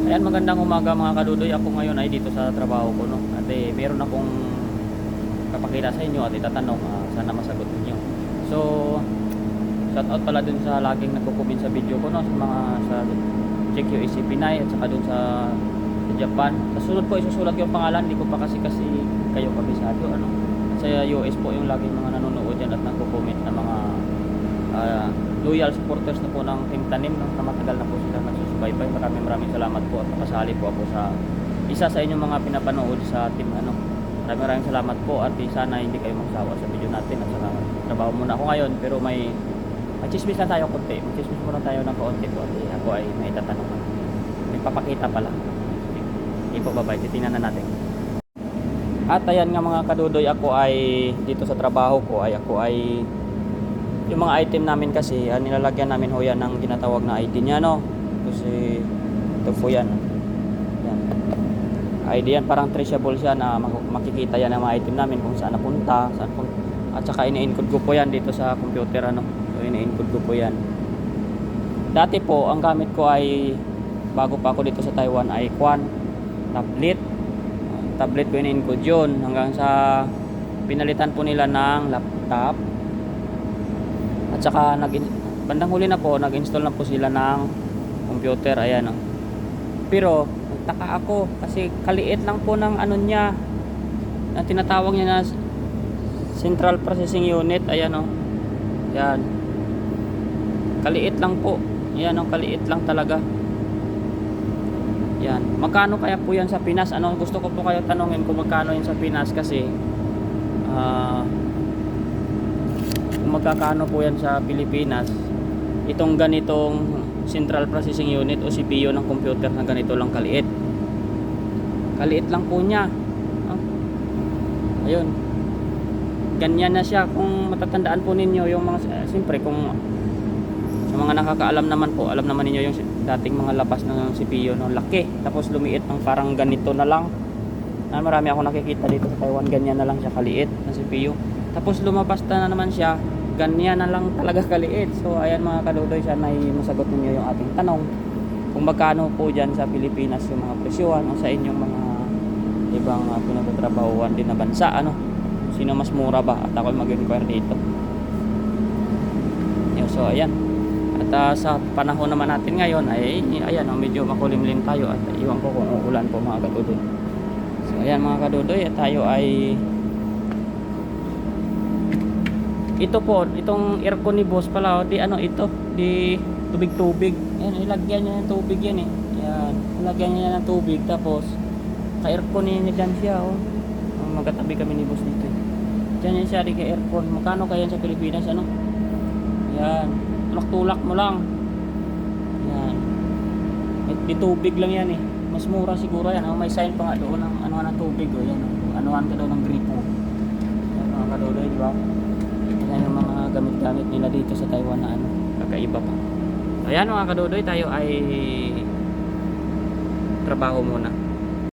Ayan, magandang umaga mga kadudoy. Ako ngayon ay dito sa trabaho ko, no. At meron akong papakita sa inyo at itatanong, sana masagot niyo. So, shout out pala dun sa laging nagko-comment sa video ko, no, sa mga sa Check UAC Pinay at saka dun sa Japan. Sa sunod po isusulat ko yung pangalan, hindi ko pa kasi kayo kabisado, ano. At sa US po yung laging mga nanonood diyan at nagko-comment na mga loyal supporters na po ng Team Tanim, no, na matagal na po sila nagsusubaybay. Maraming salamat po at nakasali po ako sa isa sa inyong mga pinapanood sa team, ano. Maraming salamat po at sana hindi kayo magsawa sa video natin at saka trabaho muna ako ngayon, pero may chismis na tayo konti. Chismis muna tayo ng konti po at ako ay may tatanong. May papakita pala. Hindi po babay, titingnan na natin. At ayan nga mga kadudoy, ako ay dito sa trabaho ko ay yung mga item namin kasi nilalagyan namin ho yan ng tinatawag na ID niya, no. Kasi ito po yan. Yan. ID yan, parang traceable siya na makikita yan ng mga item namin kung saan napunta, at saka ini-encode ko po yan dito sa computer, ano. So ini-encode ko po yan. Dati po ang gamit ko ay bago pa ako dito sa Taiwan ay tablet ko ini-encode yun hanggang sa pinalitan po nila ng laptop. At saka bandang huli na po nag-install na po sila ng computer, ayan, oh. Pero nagtaka ako kasi kaliit lang po ng ano niya, na tinatawag niya na Central Processing Unit, ayan, oh. Yan. Kaliit lang po. Ayan, oh, kaliit lang talaga. Yan. Magkano kaya po yan sa Pinas? Ano, gusto ko po kayo tanungin kung magkano yan sa Pinas kasi kung magkakano po yan sa Pilipinas, itong ganitong Central Processing Unit o CPU ng computer na ganito lang kaliit. Kaliit lang po niya. Ayun. Ganyan na siya. Kung matatandaan po ninyo yung mga, siyempre kung sa mga nakakaalam naman po, alam naman ninyo yung dating mga labas ng CPU, no, laki. Tapos lumiit ng parang ganito na lang. Marami ako nakikita dito sa Taiwan, ganyan na lang siya kaliit na CPU. Tapos lumabas na naman siya, ganyan na lang talaga kaliit. So ayan mga kadudoy, sana ay masagot ninyo yung ating tanong kung magkano po dyan sa Pilipinas yung mga presyohan o sa inyong mga ibang pinagtatrabahuan din na bansa, ano. Sino mas mura ba? At ako mag-inquire dito. So ayan. At sa panahon naman natin ngayon ay ayan, medyo makulimlim tayo at iwan ko kung uulan po mga kadudoy. So ayan mga kadudoy, tayo ay ito po, itong aircon ni boss pala, di ano ito, di tubig. Ayan, ilagyan niya ng tubig yan, eh. Ayan, ilagyan niya ng tubig tapos ka-aircon niya dyan siya, oh. Magkatabi kami ni boss dito, eh. Dyan yan siya, di ka-aircon. Magkano kaya sa Pilipinas, ano? Ayan, tulak-tulak mo lang. Ayan, di tubig lang yan, eh. Mas mura siguro yan, may sign pa nga doon ng anuhan ng tubig, oh. Yan, oh. Anuhan ka doon ng gripo. Ayan mga kadudoy, di ba? Ayan yung mga gamit-gamit nila dito sa Taiwan na ano, kakaiba pa. Ayan mga kadudoy, tayo ay trabaho muna.